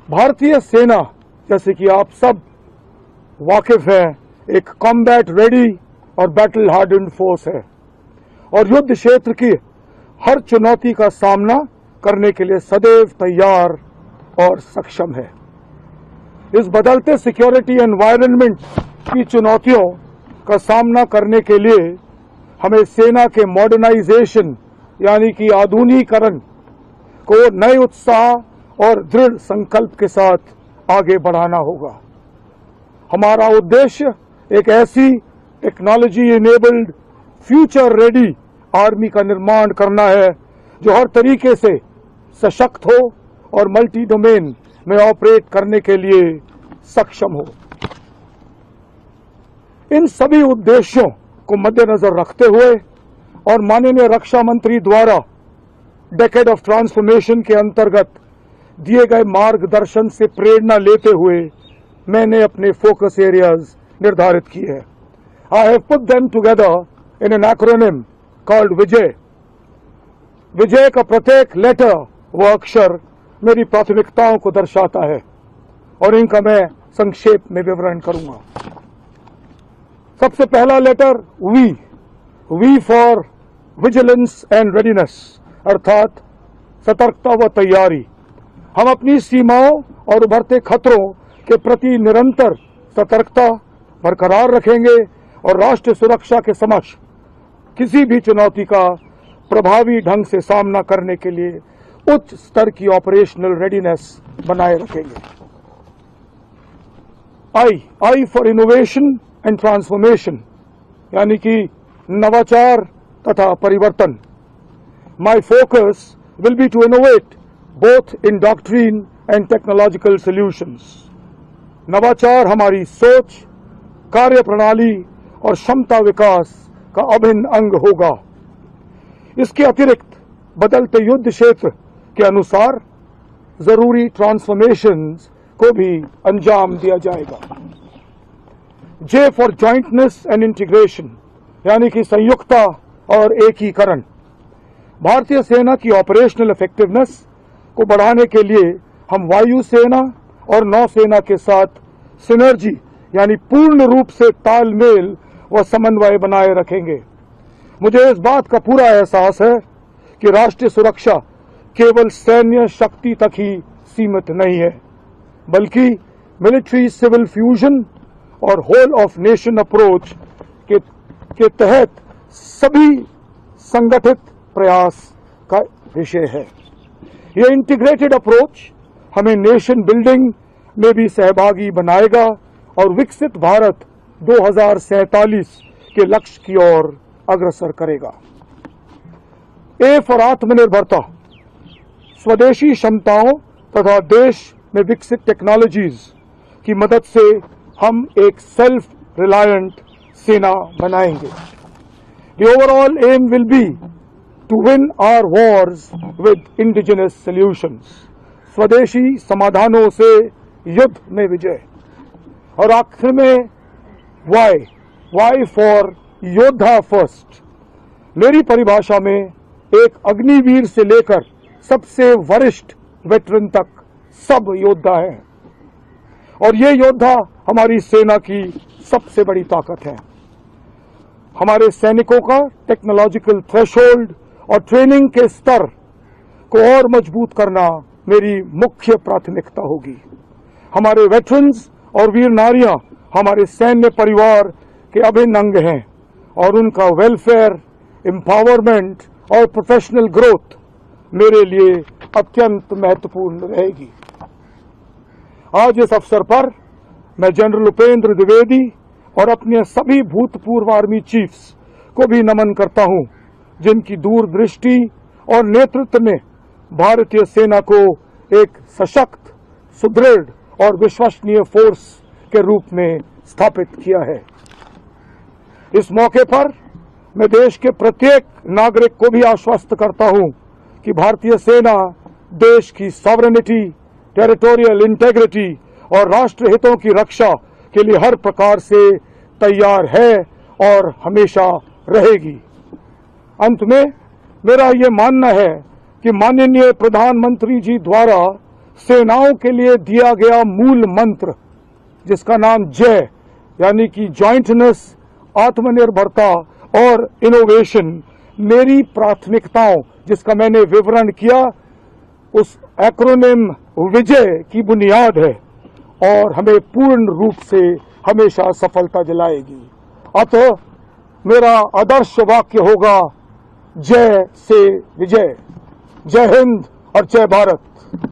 भारतीय सेना, जैसे कि आप सब वाकिफ हैं, एक कॉम्बैट रेडी और बैटल हार्डन्ड फोर्स है और युद्ध क्षेत्र की हर चुनौती का सामना करने के लिए सदैव तैयार और सक्षम है। इस बदलते सिक्योरिटी एनवायरनमेंट की चुनौतियों का सामना करने के लिए हमें सेना के मॉडर्नाइजेशन यानी कि आधुनिकीकरण को नए उत्साह और दृढ़ संकल्प के साथ आगे बढ़ाना होगा। हमारा उद्देश्य एक ऐसी technology enabled future ready army का निर्माण करना है जो हर तरीके से सशक्त हो और मल्टी डोमेन में ऑपरेट करने के लिए सक्षम हो। इन सभी उद्देश्यों को मद्देनजर रखते हुए और माननीय रक्षा मंत्री द्वारा डेकेड ऑफ ट्रांसफॉर्मेशन के अंतर्गत दिए गए मार्गदर्शन से प्रेरणा लेते हुए मैंने अपने फोकस एरियाज निर्धारित किए हैं। I have put them together in an acronym called Vijay. Vijay का प्रत्येक लेटर व अक्षर मेरी प्राथमिकताओं को दर्शाता है और इनका मैं संक्षेप में विवरण करूंगा। सबसे पहला letter V for vigilance and readiness, अर्थात सतर्कता व तैयारी। हम अपनी सीमाओं और उभरते खतरों के प्रति निरंतर सतर्कता बरकरार रखेंगे और राष्ट्रीय सुरक्षा के समक्ष किसी भी चुनौती का प्रभावी ढंग से सामना करने के लिए उच्च स्तर की ऑपरेशनल रेडीनेस बनाए रखेंगे। I for innovation and transformation, यानी कि नवाचार तथा परिवर्तन। My focus will be to innovate both in doctrine and technological solutions. नवाचार हमारी सोच, कार्य प्रणाली और क्षमता विकास का अभिन्न अंग होगा। इसके अतिरिक्त बदलते युद्ध क्षेत्र के अनुसार जरूरी ट्रांसफॉर्मेशंस को भी अंजाम दिया जाएगा। J for jointness and integration, यानी कि संयुक्ता और एकीकरण। भारतीय सेना की ऑपरेशनल इफेक्टिवनेस को बढ़ाने के लिए हम वायु सेना और नौसेना के साथ सिनर्जी यानी पूर्ण रूप से तालमेल व समन्वय बनाए रखेंगे। मुझे इस बात का पूरा एहसास है कि राष्ट्रीय सुरक्षा केवल सैन्य शक्ति तक ही सीमित नहीं है, बल्कि मिलिट्री सिविल फ्यूजन और होल ऑफ नेशन अप्रोच के तहत सभी संगठित प्रयास का विषय है। यह इंटीग्रेटेड अप्रोच हमें नेशन बिल्डिंग में भी सहभागी बनाएगा और विकसित भारत 2047 के लक्ष्य की ओर अग्रसर करेगा। ए फॉर आत्मनिर्भरता, स्वदेशी क्षमताओं तथा देश में विकसित टेक्नोलॉजीज की मदद से हम एक सेल्फ रिलायंट सेना बनाएंगे। The overall aim will be to win our wars with indigenous solutions. स्वदेशी समाधानों से युद्ध में विजय। और आखिर में वाई फॉर योद्धा फर्स्ट। मेरी परिभाषा में एक अग्निवीर से लेकर सबसे वरिष्ठ वेटरन तक सब योद्धा हैं और ये योद्धा हमारी सेना की सबसे बड़ी ताकत है। हमारे सैनिकों का टेक्नोलॉजिकल थ्रेशोल्ड और ट्रेनिंग के स्तर को और मजबूत करना मेरी मुख्य प्राथमिकता होगी। हमारे वेटरन्स और वीर नारियां हमारे सैन्य परिवार के अभिन्न अंग हैं और उनका वेलफेयर, एम्पावरमेंट और प्रोफेशनल ग्रोथ मेरे लिए अत्यंत महत्वपूर्ण रहेगी। आज इस अवसर पर मैं जनरल उपेंद्र द्विवेदी और अपने सभी भूतपूर्व आर्मी चीफ्स को भी नमन करता हूं, जिनकी दूरदृष्टि और नेतृत्व ने भारतीय सेना को एक सशक्त, सुदृढ़ और विश्वसनीय फोर्स के रूप में स्थापित किया है। इस मौके पर मैं देश के प्रत्येक नागरिक को भी आश्वस्त करता हूं कि भारतीय सेना देश की सॉवरेनिटी, टेरिटोरियल इंटेग्रिटी और राष्ट्र हितों की रक्षा के लिए हर प्रकार से तैयार है और हमेशा रहेगी। अंत में मेरा ये मानना है कि माननीय प्रधानमंत्री जी द्वारा सेनाओं के लिए दिया गया मूल मंत्र जिसका नाम जय यानी कि जॉइंटनेस, आत्मनिर्भरता और इनोवेशन मेरी प्राथमिकताओं जिसका मैंने विवरण किया उस एक्रोनिम विजय की बुनियाद है और हमें पूर्ण रूप से हमेशा सफलता दिलाएगी। अतः मेरा आदर्श वाक्य होगा जय से विजय। जय हिंद और जय भारत।